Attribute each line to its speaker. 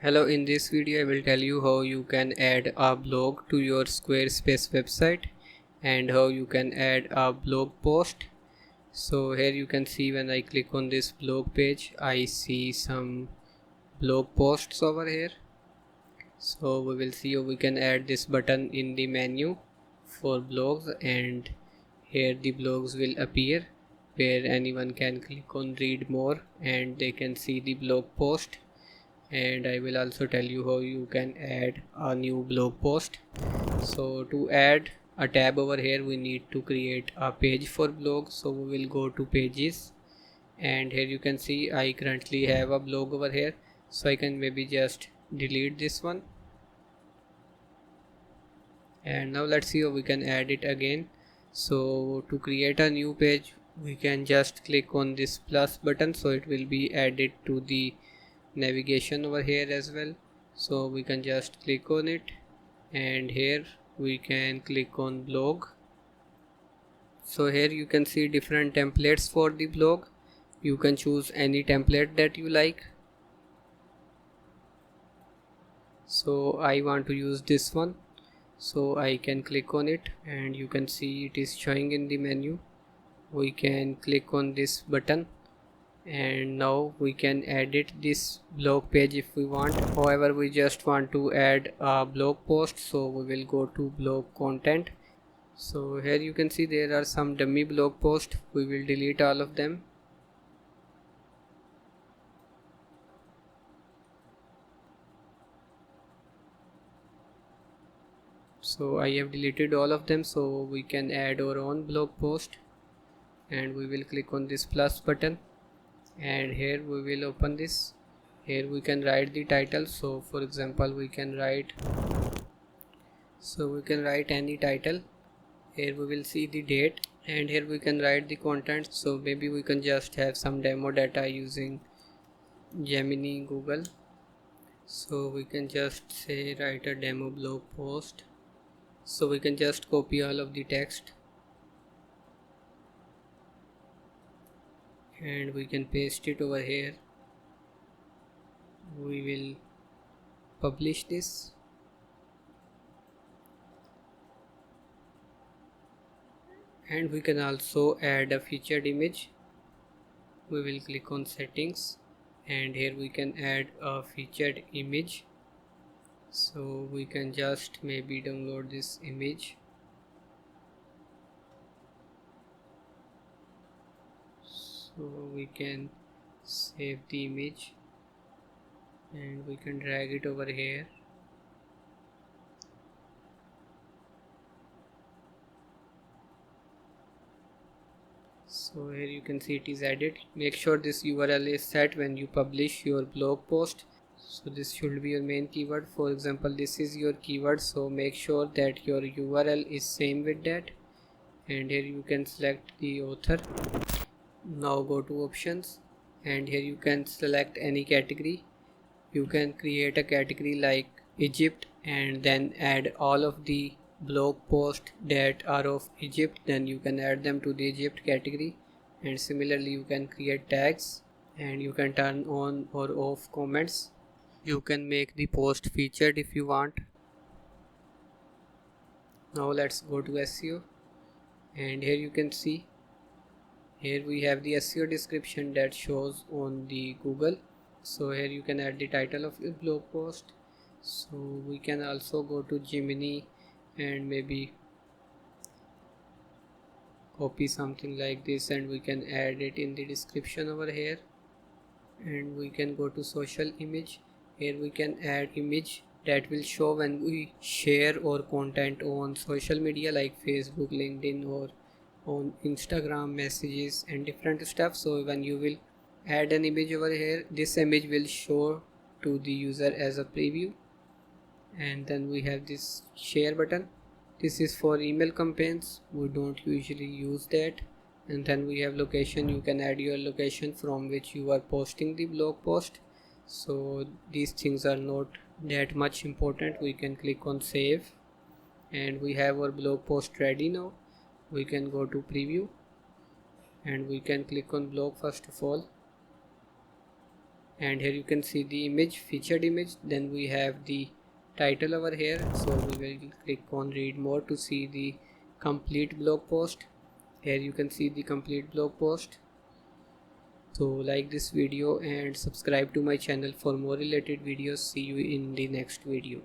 Speaker 1: Hello, in this video I will tell you how you can add a blog to your Squarespace website and how you can add a blog post. So here you can see when I click on this blog page, I see some blog posts over here. So we will see how we can add this button in the menu for blogs, and here the blogs will appear where anyone can click on read more and they can see the blog post. And I will also tell you how you can add a new blog post. So to add a tab over here, we need to create a page for blog. So we will go to pages, and here you can see I currently have a blog over here, so I can maybe just delete this one. And now let's see how we can add it again. So to create a new page, we can just click on this plus button, so it will be added to the navigation over here as well. So we can just click on it, and here we can click on blog. So here you can see different templates for the blog. You can choose any template that you like. So I want to use this one, so I can click on it, and you can see it is showing in the menu. We can click on this button, and now we can edit this blog page if we want. However, we just want to add a blog post, so we will go to blog content. So here you can see there are some dummy blog posts. We will delete all of them. So I have deleted all of them, so we can add our own blog post, and we will click on this plus button, and here we will open this. Here we can write the title. So for example, we can write any title. Here we will see the date, and here we can write the content. So maybe we can just have some demo data using Gemini Google. So we can just say write a demo blog post. So we can just copy all of the text and we can paste it over here. We will publish this, and we can also add a featured image. We will click on settings, and here we can add a featured image. So we can just maybe download this image. So we can save the image and we can drag it over here. So here you can see it is added. Make sure this URL is set when you publish your blog post. So this should be your main keyword. For example, this is your keyword, so make sure that your URL is same with that. And here you can select the author. Now go to options, and here you can select any category. You can create a category like Egypt and then add all of the blog posts that are of Egypt. Then you can add them to the Egypt category, and similarly you can create tags, and you can turn on or off comments. You can make the post featured if you want. Now let's go to SEO, and here you can see here we have the SEO description that shows on the Google. So here you can add the title of your blog post. So we can also go to Gemini and maybe copy something like this, and we can add it in the description over here. And we can go to social image. Here we can add image that will show when we share our content on social media like Facebook, LinkedIn, or on Instagram messages and different stuff. So when you will add an image over here, this image will show to the user as a preview. And then we have this share button. This is for email campaigns. We don't usually use that. And then we have location. You can add your location from which you are posting the blog post. So these things are not that much important. We can click on save, and we have our blog post ready now. We can go to preview, and we can click on blog first of all. and here you can see the image, featured image. Then we have the title over here, so we will click on read more to see the complete blog post. Here you can see the complete blog post. So like this video and subscribe to my channel for more related videos. See you in the next video.